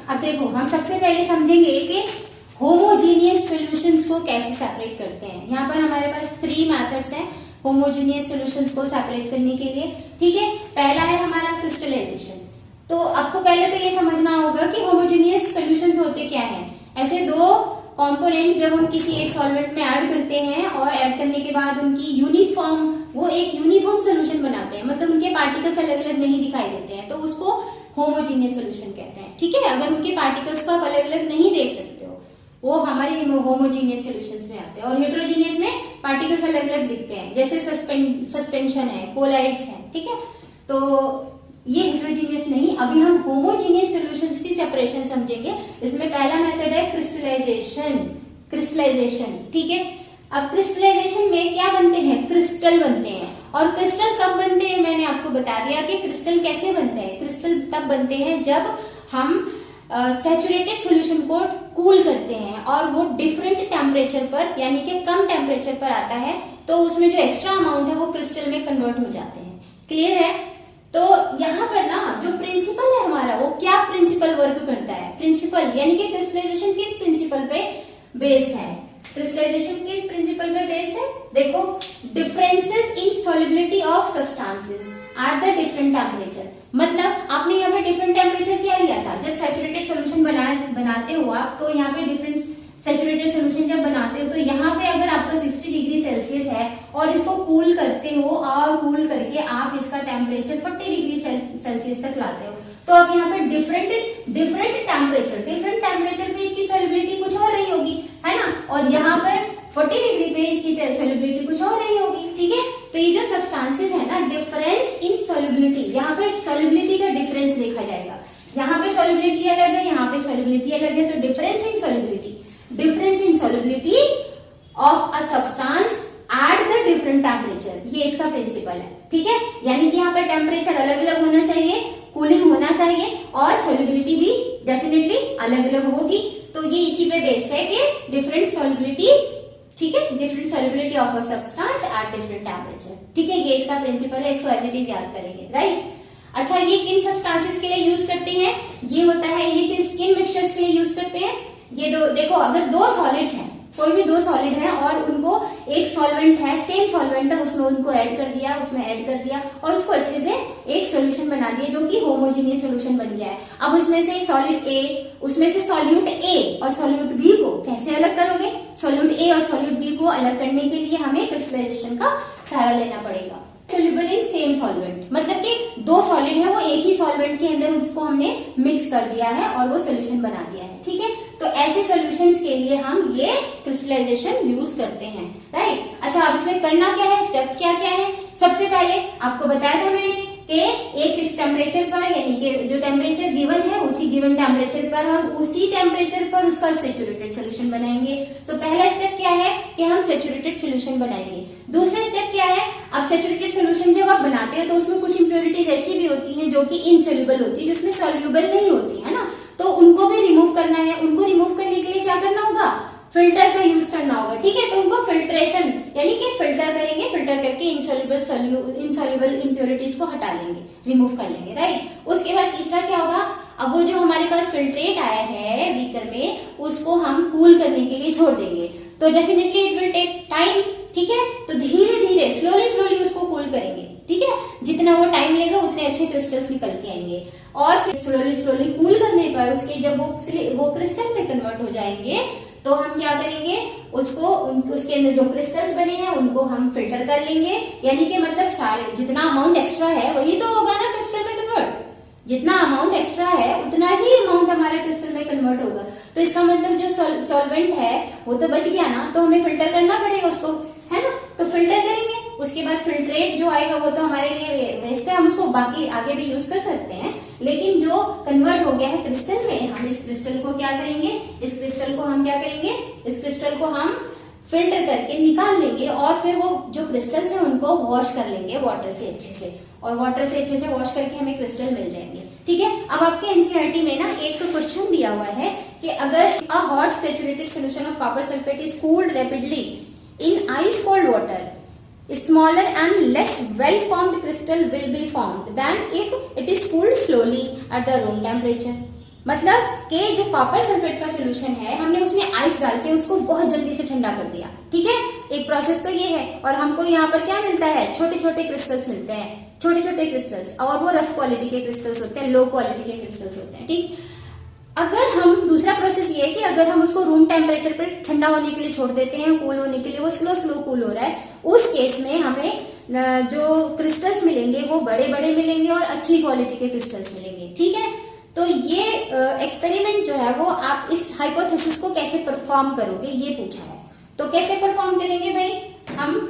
अब देखो हम सबसे पहले समझेंगे कि होमोजीनियस सॉल्यूशंस को कैसे सेपरेट करते हैं। यहाँ पर हमारे पास 3 मेथड्स हैं होमोजीनियस सॉल्यूशंस को सेपरेट करने के लिए। ठीक है, पहला है हमारा क्रिस्टलाइजेशन। तो आपको पहले तो ये समझना होगा कि होमोजीनियस सॉल्यूशंस होते क्या हैं। ऐसे 2 कंपोनेंट जब हम किसी एक सॉल्वेंट में ऐड करते हैं और ऐड करने के बाद उनकी वो एक यूनिफॉर्म सॉल्यूशन बनाते हैं, मतलब उनके पार्टिकल्स अलग अलग नहीं दिखाई देते हैं, तो उसको होमोजीनियस सॉल्यूशन कहते हैं। ठीक है, अगर उनके पार्टिकल्स को आप अलग अलग नहीं देख सकते हो, वो हमारे होमोजीनियस सॉल्यूशंस में आते हैं। और हेटेरोजीनियस में पार्टिकल्स अलग अलग दिखते हैं, जैसे सस्पेंशन है, कोलाइड्स है। ठीक है, तो ये हेटेरोजीनियस नहीं। अभी हम होमोजीनियस सॉल्यूशंस की सेपरेशन समझेंगे। इसमें पहला मेथड है क्रिस्टलाइजेशन। ठीक है, अब क्रिस्टलाइजेशन में क्या बनते हैं, क्रिस्टल बनते हैं। और क्रिस्टल कब बनते हैं, मैंने आपको बता दिया कि क्रिस्टल कैसे बनते हैं। क्रिस्टल तब बनते हैं जब हम सैचुरेटेड सॉल्यूशन को कूल करते हैं और वो डिफरेंट टेम्परेचर पर, यानी कि कम टेम्परेचर पर आता है, तो उसमें जो एक्स्ट्रा अमाउंट है वो क्रिस्टल में कन्वर्ट हो जाते हैं। क्लियर है? तो यहाँ पर ना जो प्रिंसिपल है हमारा, वो क्या प्रिंसिपल वर्क करता है। प्रिंसिपल यानी कि क्रिस्टलाइजेशन किस प्रिंसिपल पे बेस्ड है, क्रिस्टलाइजेशन किस प्रिंसिपल पे बेस्ड है। देखो, differences in solubility of substances at the different temperature. मतलब आपने यहाँ पे डिफरेंट टेम्परेचर क्या लिया था, जब सैचुरेटेड सॉल्यूशन बनाते हो आप, तो यहाँ पे डिफरेंट सैचुरेटेड सॉल्यूशन जब बनाते हो, तो यहाँ पे अगर आपका 60 डिग्री सेल्सियस है और इसको कूल करते हो और कूल करके आप इसका टेम्परेचर 40 डिग्री सेल्सियस तक लाते हो, तो अब यहाँ पे डिफरेंट टेम्परेचर पे इसकी सॉल्युबिलिटी कुछ और रही होगी, है ना। और यहाँ पर 40 डिग्री पे इसकी सॉल्युबिलिटी कुछ और रही होगी। ठीक है, तो ये जो सब्सटेंसेस है ना, डिफरेंस इन सॉल्युबिलिटी, यहाँ पर सॉल्युबिलिटी का डिफरेंस देखा जाएगा। यहाँ पे सॉल्युबिलिटी अलग है, यहाँ पे सॉल्युबिलिटी अलग है, तो difference in solubility of a substance at the different temperature, ये इसका प्रिंसिपल है। ठीक है, यानी कि यहाँ पे टेम्परेचर अलग अलग होना चाहिए, कूलिंग होना चाहिए, और सॉल्युबिलिटी भी डेफिनेटली अलग अलग होगी। तो ये इसी पे बेस्ड है कि डिफरेंट सॉल्युबिलिटी, ठीक है, different solubility of a substance at different temperature. ठीक है, ये इसका प्रिंसिपल है, इसको एज इट इज याद करेंगे, राइट। अच्छा, ये किन सब्सटेंसेस के लिए यूज करते हैं, ये होता है ये किन मिक्सचर्स के लिए यूज करते हैं। ये देखो, अगर 2 सॉलिड्स हैं, कोई भी 2 सॉलिड है और उनको एक सॉल्वेंट है, सेम सॉल्वेंट है, उसमें उनको ऐड कर दिया और उसको अच्छे से एक सॉल्यूशन बना दिया जो कि होमोजीनियस सॉल्यूशन बन गया है। अब उसमें से सॉलिड ए, उसमें से सॉल्यूट ए और सॉल्यूट बी को कैसे अलग करोगे। सॉल्यूट ए और सॉल्यूट बी को अलग करने के लिए हमें क्रिस्टलाइजेशन का सहारा लेना पड़ेगा। सोल्यूबल इन सेम सॉल्वेंट, मतलब कि 2 सॉलिड है, वो एक ही सॉल्वेंट के अंदर उसको हमने मिक्स कर दिया है और वो सॉल्यूशन बना दिया है। ठीक है, तो ऐसे सॉल्यूशंस के लिए हम ये क्रिस्टलाइजेशन यूज करते हैं, राइट। अच्छा, अब इसमें करना क्या है, स्टेप्स क्या क्या है। सबसे पहले आपको बताया था मैंने कि एक फिक्स टेम्परेचर पर, यानी कि जो टेम्परेचर गिवन है उसी गिवन टेम्परेचर पर हम उसी टेम्परेचर पर उसका सैचुरेटेड सॉल्यूशन बनाएंगे। तो पहला स्टेप क्या है कि हम सैचुरेटेड सॉल्यूशन बनाएंगे। दूसरा स्टेप क्या है, अब सैचुरेटेड सॉल्यूशन जब आप बनाते हो तो उसमें कुछ इंप्योरिटीज ऐसी भी होती हैं जो कि इनसॉल्युबल होती है, जिसमें सॉल्युबल नहीं होती है ना, तो उनको भी रिमूव करना है। उनको रिमूव करने के लिए क्या करना होगा, फिल्टर का यूज करना होगा। ठीक है, तो उनको फिल्ट्रेशन यानी कि फिल्टर करेंगे, फिल्टर करके इनसॉल्युबल इंप्योरिटीज को हटा लेंगे, रिमूव कर लेंगे, राइट। उसके बाद तीसरा क्या होगा, अब वो जो हमारे पास फिल्ट्रेट आया है बीकर में, उसको हम कूल करने के लिए छोड़ देंगे। तो definitely it will take time. ठीक है, तो धीरे धीरे स्लोली उसको कूल करेंगे। ठीक है, जितना वो टाइम लेगा उतने अच्छे क्रिस्टल्स निकल के आएंगे। और फिर स्लोली कूल करने पर उसके जब वो क्रिस्टल में कन्वर्ट हो जाएंगे, तो हम क्या करेंगे, उसके अंदर जो क्रिस्टल्स बने हैं उनको हम फिल्टर कर लेंगे। यानी कि मतलब सारे जितना अमाउंट एक्स्ट्रा है वही तो होगा ना क्रिस्टल में कन्वर्ट, जितना अमाउंट एक्स्ट्रा है उतना ही अमाउंट हमारे क्रिस्टल में कन्वर्ट होगा। तो इसका मतलब जो सॉल्वेंट है वो तो बच गया ना, तो हमें फिल्टर करना पड़ेगा उसको, है ना। तो फिल्टर करेंगे, उसके बाद फिल्ट्रेट जो आएगा वो तो हमारे लिए वेस्ट है, हम उसको बाकी आगे भी यूज कर सकते हैं। लेकिन जो कन्वर्ट हो गया है क्रिस्टल में, हम इस क्रिस्टल को क्या करेंगे, इस क्रिस्टल को हम फिल्टर करके निकाल लेंगे और फिर वो जो क्रिस्टल्स हैं उनको वॉश कर लेंगे वाटर से अच्छे से, और वाटर से अच्छे से वॉश करके हमें क्रिस्टल मिल जाएंगे। ठीक है, अब आपके एनसीईआरटी में ना एक क्वेश्चन दिया हुआ है कि अगर a hot saturated solution of copper sulphate is cooled rapidly in ice cold water, smaller and less well formed crystal will be formed than if it is cooled slowly at the room temperature। मतलब कि जो copper sulphate का solution है हमने उसमें ice डाल के उसको बहुत जल्दी से ठंडा कर दिया, ठीक है। एक प्रोसेस तो ये है, और हमको यहाँ पर क्या मिलता है, छोटे छोटे क्रिस्टल्स मिलते हैं, छोटे छोटे क्रिस्टल्स, और वो रफ क्वालिटी के क्रिस्टल्स होते हैं, लो क्वालिटी के क्रिस्टल्स होते हैं, ठीक। अगर हम दूसरा प्रोसेस ये है कि अगर हम उसको रूम टेम्परेचर पर ठंडा होने के लिए छोड़ देते हैं, कूल होने के लिए, वो स्लो स्लो कूल हो रहा है, उस केस में हमें जो क्रिस्टल्स मिलेंगे वो बड़े बड़े मिलेंगे और अच्छी क्वालिटी के क्रिस्टल्स मिलेंगे, ठीक है। तो ये एक्सपेरिमेंट जो है वो आप इस हाइपोथेसिस को कैसे परफॉर्म करोगे ये पूछा है। तो कैसे परफॉर्म करेंगे भाई,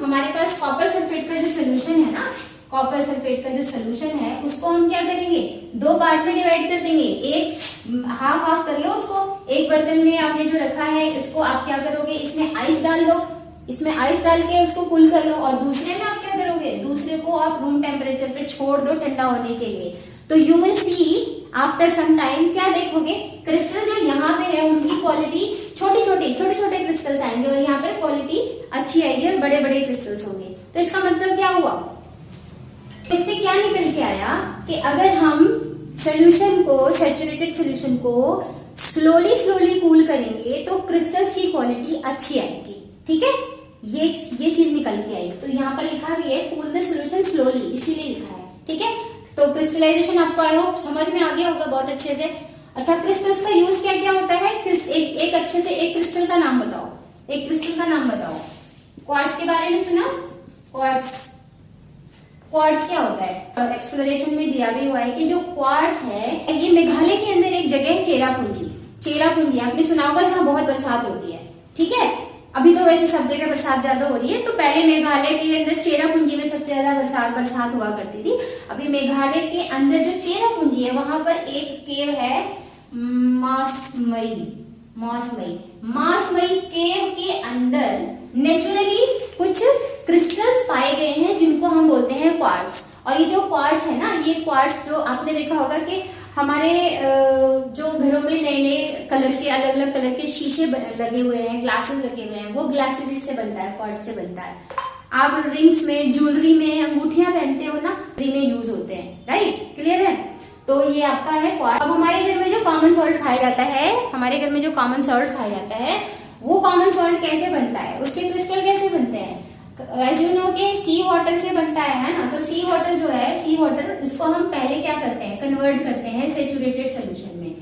हमारे पास कॉपर सल्फेट का जो सोल्यूशन है ना, कॉपर सल्फेट का जो सोल्यूशन है उसको हम क्या करेंगे, दो पार्ट में डिवाइड कर देंगे। एक हाफ हाफ कर लो उसको, एक बर्तन में आपने जो रखा है उसको आप क्या करोगे, इसमें आइस डाल दो, इसमें आइस डाल के उसको कूल कर लो, और दूसरे में आप क्या करोगे, दूसरे को आप रूम टेम्परेचर पे छोड़ दो ठंडा होने के लिए। तो you will see after some time, क्या देखोगे, क्रिस्टल जो यहाँ पे है उनकी क्वालिटी छोटे छोटे क्रिस्टल्स आएंगे, और यहाँ पर क्वालिटी अच्छी आएगी और बड़े बड़े क्रिस्टल्स होंगे। तो इसका मतलब क्या हुआ, इससे क्या निकल के आया कि अगर हम सोल्यूशन को, सैचुरेटेड सोल्यूशन को स्लोली कूल करेंगे तो क्रिस्टल्स की क्वालिटी अच्छी आएगी, ठीक है। ये चीज निकल के आई। तो यहाँ पर लिखा भी है कूल द सोल्यूशन स्लोली, इसीलिए लिखा है, ठीक है। तो क्रिस्टलाइजेशन आपको आई होप समझ में आ गया होगा बहुत अच्छे से। अच्छा, क्रिस्टल्स का यूज क्या क्या होता है, एक अच्छे से एक क्रिस्टल का नाम बताओ, एक क्रिस्टल का नाम बताओ। क्वार्ट्ज के बारे में सुना, क्वार्ट्ज क्या होता है, एक्सप्लोरेशन में दिया भी हुआ है कि जो क्वार्ट्ज है ये मेघालय के अंदर एक जगह है, चेरापूंजी आपने सुना होगा, जहाँ बहुत बरसात होती है, ठीक है। अभी तो वैसे सब जगह बरसात ज्यादा हो रही है, तो पहले मेघालय के अंदर चेरापूंजी में सबसे ज्यादा बरसात हुआ करती थी। अभी मेघालय के अंदर जो चेरापूंजी है वहां पर एक केव है, मासमई केव के अंदर नेचुरली कुछ क्रिस्टल्स पाए गए हैं जिनको हम बोलते हैं क्वार्ट्स। और ये जो क्वार्ट्स है ना, ये क्वार्ट्स जो आपने देखा होगा कि हमारे जो घरों में नए नए कलर के, अलग अलग कलर के शीशे लगे हुए हैं, ग्लासेस लगे हुए हैं, वो ग्लासेस इससे बनता है, क्वार्ट्स से बनता है। आप रिंग्स में, ज्वेलरी में, अंगूठियां पहनते हो ना, में यूज होते हैं, राइट, क्लियर है। तो ये आपका है क्वार्ट्ज। अब हमारे घर में जो कॉमन सॉल्ट खाया जाता है, वो कॉमन सॉल्ट कैसे बनता है, उसके क्रिस्टल कैसे बनते हैं, एज यू नो के सी वाटर से बनता है ना। तो सी वाटर जो है, सी वाटर इसको हम पहले क्या करते हैं, कन्वर्ट करते हैं सैचुरेटेड सोल्यूशन में,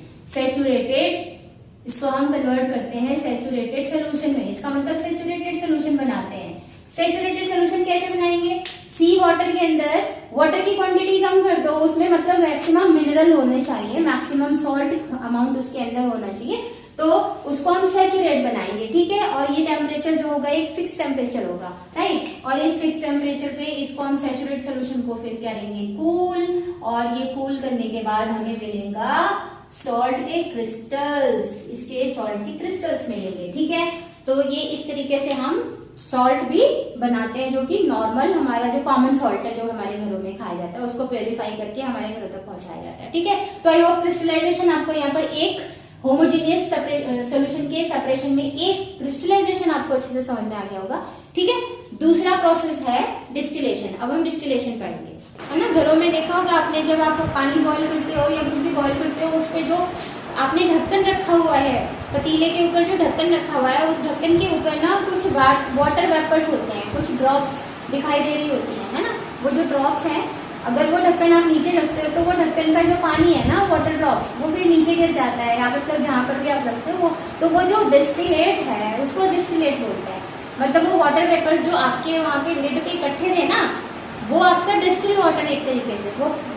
इसको हम कन्वर्ट करते हैं सैचुरेटेड सोल्यूशन में। इसका मतलब सैचुरेटेड सोल्यूशन बनाते हैं। सैचुरेटेड सोल्यूशन कैसे बनाएंगे, सी वाटर के अंदर वाटर की क्वांटिटी कम कर दो, उसमें मतलब मैक्सिमम मिनरल होने चाहिए, मैक्सिमम सॉल्ट अमाउंट उसके अंदर होना चाहिए, तो उसको हम सैचुरेट बनाएंगे, ठीक है। और ये टेम्परेचर जो होगा एक फिक्स टेम्परेचर होगा, राइट। और इस फिक्स टेम्परेचर पे इसको हम सैचुरेट सोल्यूशन को फिर करेंगे कूल, और ये कूल करने के बाद हमें मिलेगा सॉल्ट के क्रिस्टल्स, इसके सॉल्ट के क्रिस्टल्स मिलेंगे, ठीक है। तो ये इस तरीके से हम सॉल्ट भी बनाते हैं, जो कि नॉर्मल हमारा जो कॉमन सॉल्ट है जो हमारे घरों में खाया जाता है, उसको प्योरीफाई करके हमारे घरों तक पहुंचाया जाता है, ठीक है। तो आई होप क्रिस्टलाइजेशन आपको यहाँ पर एक होमोजेनियस सॉल्यूशन के सेपरेशन में एक क्रिस्टलाइजेशन आपको अच्छे से समझ में आ गया होगा, ठीक है। दूसरा प्रोसेस है डिस्टिलेशन। अब हम डिस्टिलेशन पढ़ेंगे, है ना। घरों में देखा होगा आपने, जब आप पानी बॉईल करते हो या कुछ भी बॉईल करते हो, उस पे जो आपने ढक्कन रखा हुआ है, पतीले के ऊपर जो ढक्कन रखा हुआ है, उस ढक्कन के ऊपर ना कुछ वाटर वेपर्स होते हैं, कुछ ड्रॉप्स दिखाई दे रही होती है ना। वो जो ड्रॉप्स हैं, अगर वो ढक्कन आप नीचे रखते हो तो वो ढक्कन का जो पानी है ना, वाटर ड्रॉप्स, वो फिर नीचे गिर जाता है, या मतलब जहाँ पर भी आप रखते हो तो वो जो डिस्टिलेट है उसको डिस्टिलेट बोलते हैं। मतलब वो वाटर वेपर्स जो आपके वहाँ पे लिड पे इकट्ठे थे ना, वो आपका डिस्टिल वाटर, एक तरीके से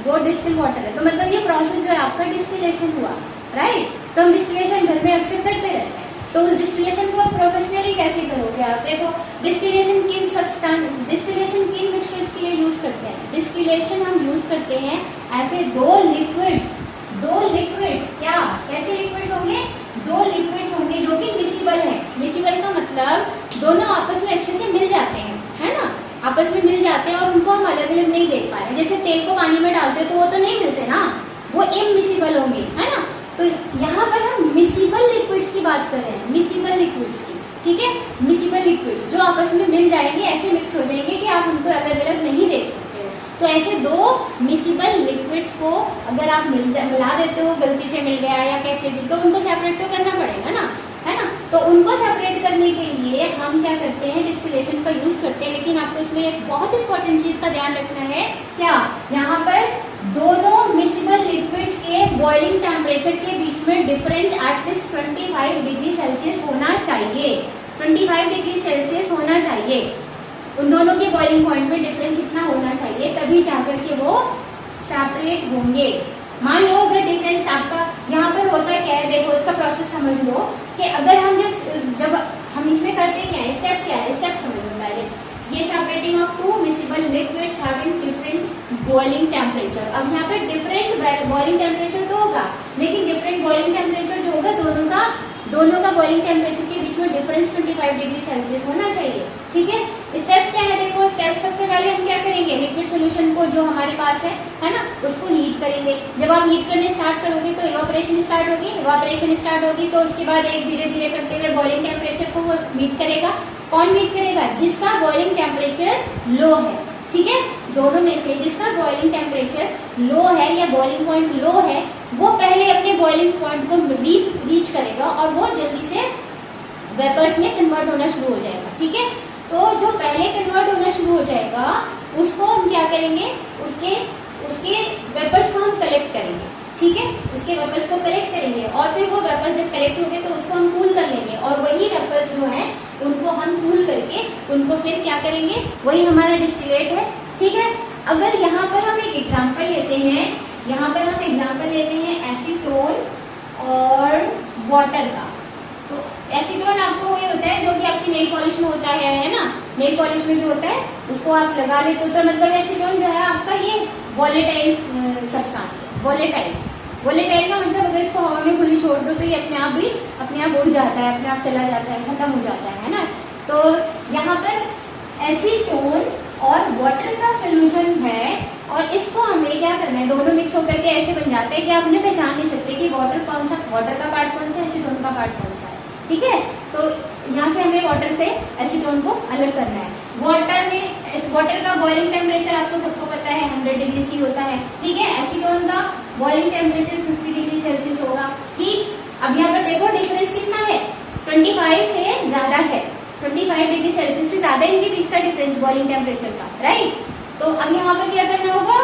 वो डिस्टिल वाटर है। तो मतलब ये प्रोसेस जो है आपका डिस्टिलेशन हुआ, राइट। तो हम डिस्टिलेशन घर में अक्सर करते रहते हैं। तो उस डिस्टिलेशन को प्रोफेशनली कैसे करोगे आप, देखो डिस्टिलेशन किन मिक्सचर्स के लिए यूज करते हैं। डिस्टिलेशन हम यूज करते हैं ऐसे दो लिक्विड्स, क्या कैसे लिक्विड्स होंगे, दो लिक्विड्स होंगे जो कि मिसिबल है। मिसिबल का मतलब दोनों आपस में अच्छे से मिल जाते हैं, है ना, आपस में मिल जाते हैं और उनको हम अलग अलग नहीं देख पा रहे। जैसे तेल को पानी में डालते हैं तो वो तो नहीं मिलते ना, वो इमिसिबल होंगे, है ना। तो यहाँ पर हम मिसिबल लिक्विड्स की बात कर रहे हैं, मिसिबल लिक्विड्स की, ठीक है। मिसिबल लिक्विड्स जो आपस में मिल जाएंगे, ऐसे मिक्स हो जाएंगे कि आप उनको अलग अलग नहीं देख सकते हो। तो ऐसे दो मिसिबल लिक्विड्स को अगर आप मिला देते हो, गलती से मिल गया या कैसे भी, तो उनको सेपरेट तो करना पड़ेगा ना, है ना। तो उनको सेपरेट करने के लिए हम क्या करते हैं, डिस्टिलेशन का यूज करते हैं। लेकिन आपको इसमें एक बहुत इंपॉर्टेंट चीज का ध्यान रखना है, क्या, यहाँ पर दोनों मिसिबल लिक्विड्स के बॉइलिंग टेम्परेचर के बीच में डिफरेंस एटलीस्ट 25 डिग्री सेल्सियस होना चाहिए। 25 डिग्री सेल्सियस होना चाहिए, उन दोनों के बॉइलिंग पॉइंट में डिफरेंस इतना होना चाहिए, तभी जाकर के वो सेपरेट होंगे। मान लो अगर डिफरेंस आपका यहाँ पर होता क्या है, देखो इसका प्रोसेस समझ लो कि अगर हम जब हम इसमें करते क्या है, स्टेप क्या है, स्टेप समझ लो पहले। ये separating of two miscible liquids having different boiling temperature. अब यहाँ पर डिफरेंट बॉइलिंग टेम्परेचर तो होगा, लेकिन डिफरेंट बॉइलिंग टेम्परेचर जो होगा दोनों का बॉइलिंग टेम्परेचर के बीच में डिफरेंस 25 डिग्री सेल्सियस होना चाहिए, ठीक है। स्टेप्स क्या है, देखो स्टेप्स सबसे पहले हम क्या करेंगे, लिक्विड सोल्यूशन को जो हमारे पास है ना, उसको हीट करेंगे। जब आप हीट करने स्टार्ट करोगे तो इवापोरेशन स्टार्ट होगी, इवापोरेशन स्टार्ट होगी तो उसके बाद एक धीरे धीरे करते हुए बॉइलिंग टेम्परेचर को वो मीट करेगा। कौन मीट करेगा, जिसका बॉइलिंग टेम्परेचर लो है, ठीक है। दोनों में से जिसका बॉइलिंग टेम्परेचर लो है या बॉइलिंग पॉइंट लो है, वो पहले अपने बॉइलिंग पॉइंट को रीच करेगा और वो जल्दी से वेपर्स में कन्वर्ट होना शुरू हो जाएगा, ठीक है। तो जो पहले कन्वर्ट होना शुरू हो जाएगा उसको हम क्या करेंगे, उसके वेपर्स को हम कलेक्ट करेंगे, ठीक है। उसके वेपर्स को कलेक्ट करेंगे और फिर वो वेपर्स जब कलेक्ट हो गए तो उसको हम कूल कर लेंगे, और वही वेपर्स जो है उनको हम कूल करके उनको फिर क्या करेंगे, वही हमारा डिस्टिलेट है, ठीक है। अगर यहाँ पर हम एक एग्जाम्पल लेते हैं, एसीटोन और वाटर का। तो एसीटोन आपको वही होता है जो कि आपकी नेल पॉलिश में होता है ना, नेल पॉलिश में जो होता है उसको आप लगा लेते हो। तो मतलब एसीटोन जो है आपका ये वॉलेटाइल सब्सटेंस है। वॉलेटाइल का मतलब अगर इसको हवा में खुली छोड़ दो तो ये अपने आप उड़ जाता है, अपने आप चला जाता है, खत्म हो जाता है ना। तो यहाँ पर एसीटोन और वाटर का सोल्यूशन है और इसको हमें क्या करना है, दोनों मिक्स होकर के ऐसे बन जाते हैं कि आप उन्हें पहचान नहीं सकते कि वाटर का पार्ट कौन सा है, एसीटोन का पार्ट कौन सा है, ठीक है। तो यहाँ से हमें वाटर से एसीटोन को अलग करना है। वाटर का बॉइलिंग टेम्परेचर आपको सबको पता है 100 डिग्री सी होता है, ठीक है। एसीटोन का बॉइलिंग टेम्परेचर 50 डिग्री सेल्सियस होगा, ठीक। अब यहाँ पर देखो डिफरेंस कितना है, 25 से ज्यादा है, 25 डिग्री सेल्सियस से ज्यादा इनके बीच का डिफरेंस बॉइलिंग टेम्परेचर का, राइट। तो अब यहाँ पर क्या करना होगा,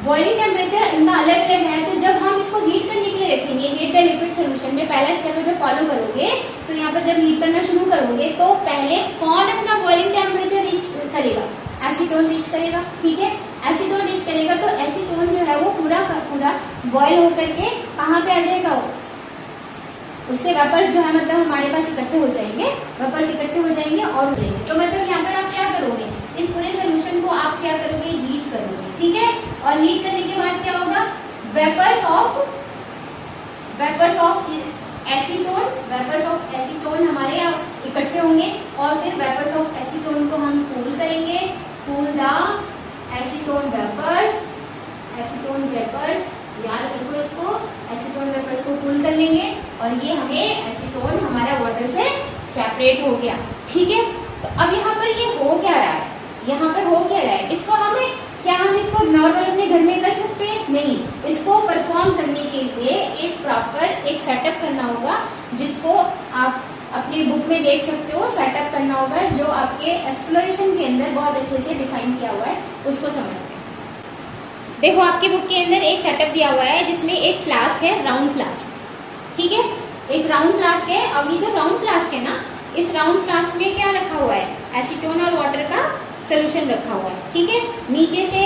बॉइलिंग टेम्परेचर इनका अलग अलग है, तो जब हम इसको हीट करने के लिए रखेंगे, हीट द लिक्विड सोल्यूशन में पहला स्टेप जब फॉलो करोगे तो यहाँ पर जब हीट करना शुरू करोगे तो पहले कौन अपना बॉइलिंग टेम्परेचर रीच करेगा, एसीटोन रीच करेगा, ठीक है। एसीटोन रीच करेगा तो एसीटोन जो है वो पूरा का पूरा बॉयल होकर के कहाँ पे आ जाएगा, उसके वेपर्स जो है मतलब हमारे पास इकट्ठे हो जाएंगे, और उड़ेंगे। तो मतलब यहाँ पर आप क्या करोगे, इस पूरे सोल्यूशन को आप क्या करोगे, हीट करोगे, ठीक है। और हीट करने के बाद क्या होगा, वेपर्स ऑफ एसीटोन हमारे यहाँ इकट्ठे होंगे और फिर वेपर्स ऑफ एसीटोन को हम कूल करेंगे, कूल द एसीटोन वेपर्स, याद रखो इसको, एसीटोन वेपर्स को कूल कर लेंगे और ये हमें एसीटोन हमारा वाटर से सेपरेट हो गया, ठीक है। तो अब यहाँ पर ये हो क्या रहा है, इसको हम इसको नॉर्मल अपने घर में कर सकते हैं, नहीं। इसको परफॉर्म करने के लिए एक सेटअप करना होगा, जिसको आप अपनी बुक में देख सकते हो, सेटअप करना होगा जो आपके एक्सप्लोरेशन के अंदर बहुत अच्छे से डिफाइन किया हुआ है, उसको समझते हैं। देखो आपके बुक के अंदर एक सेटअप दिया हुआ है जिसमें एक फ्लास्क है, राउंड फ्लास्क, ठीक है। एक राउंड फ्लास्क है। अब ये जो राउंड फ्लास्क है ना, इस राउंड फ्लास्क में क्या रखा हुआ है, एसीटोन और वाटर का सोल्यूशन रखा हुआ है, ठीक है। नीचे से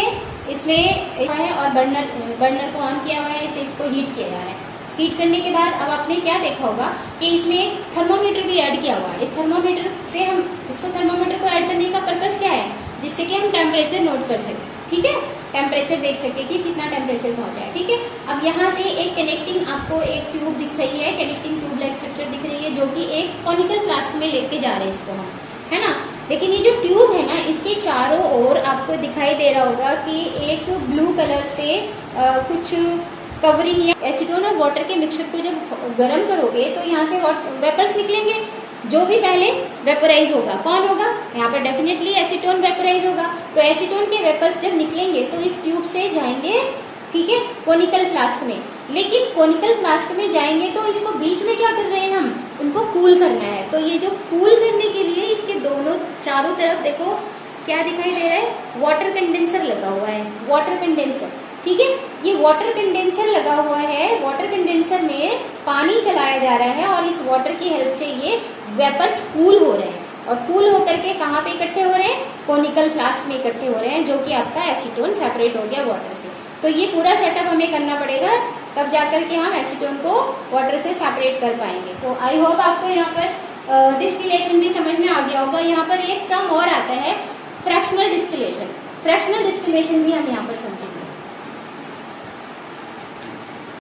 इसमें है और बर्नर को ऑन किया हुआ है, इसको हीट किया जा रहा है। हीट करने के बाद अब आपने क्या देखा होगा कि इसमें थर्मोमीटर भी ऐड किया हुआ है। इस थर्मोमीटर से थर्मोमीटर को ऐड करने का पर्पस क्या है, जिससे कि हम टेम्परेचर नोट कर सकें, ठीक है, टेम्परेचर देख सकें कि कितना टेम्परेचर पहुंचा है, ठीक है। अब यहाँ से एक कनेक्टिंग आपको एक ट्यूब दिख रही है, कनेक्टिंग ट्यूब लाइक स्ट्रक्चर दिख रही है, जो कि एक कॉनिकल फ्लास्क में लेके जा रहे हैं इसको हम, है ना। लेकिन ये जो ट्यूब है ना, इसके चारों ओर आपको दिखाई दे रहा होगा कि एक ब्लू कलर से कुछ कवरिंग या एसीटोन और वाटर के मिक्सचर को जब गर्म करोगे तो यहाँ से वेपर्स निकलेंगे, जो भी पहले वेपोराइज होगा कौन होगा, यहाँ पर डेफिनेटली एसीटोन वेपोराइज होगा। तो एसीटोन के वेपर्स जब निकलेंगे तो इस ट्यूब से जाएंगे, ठीक है, कोनिकल फ्लास्क में। लेकिन कोनिकल फ्लास्क में जाएंगे तो इसको बीच में क्या कर रहे हैं हम, उनको कूल करना है। तो ये जो कूल करने के लिए इसके दोनों चारों तरफ देखो क्या दिखाई दे रहा है, वाटर कंडेंसर लगा हुआ है, वाटर कंडेंसर, ठीक है। ये वाटर कंडेंसर लगा हुआ है, वाटर कंडेंसर में पानी चलाया जा रहा है और इस वाटर की हेल्प से ये वेपर्स कूल हो रहे हैं और कूल होकर के कहाँ पे इकट्ठे हो रहे हैं, कोनिकल फ्लास्क में इकट्ठे हो रहे हैं, जो कि आपका एसीटोन सेपरेट हो गया वाटर से। तो ये पूरा सेटअप हमें करना पड़ेगा, तब जाकर के हम एसीटोन को वाटर से सेपरेट कर पाएंगे। तो आई होप आपको यहाँ पर डिस्टिलेशन भी समझ में आ गया होगा। यहाँ पर एक टर्म और आता है फ्रैक्शनल डिस्टिलेशन, फ्रैक्शनल डिस्टिलेशन भी हम यहाँ पर समझेंगे।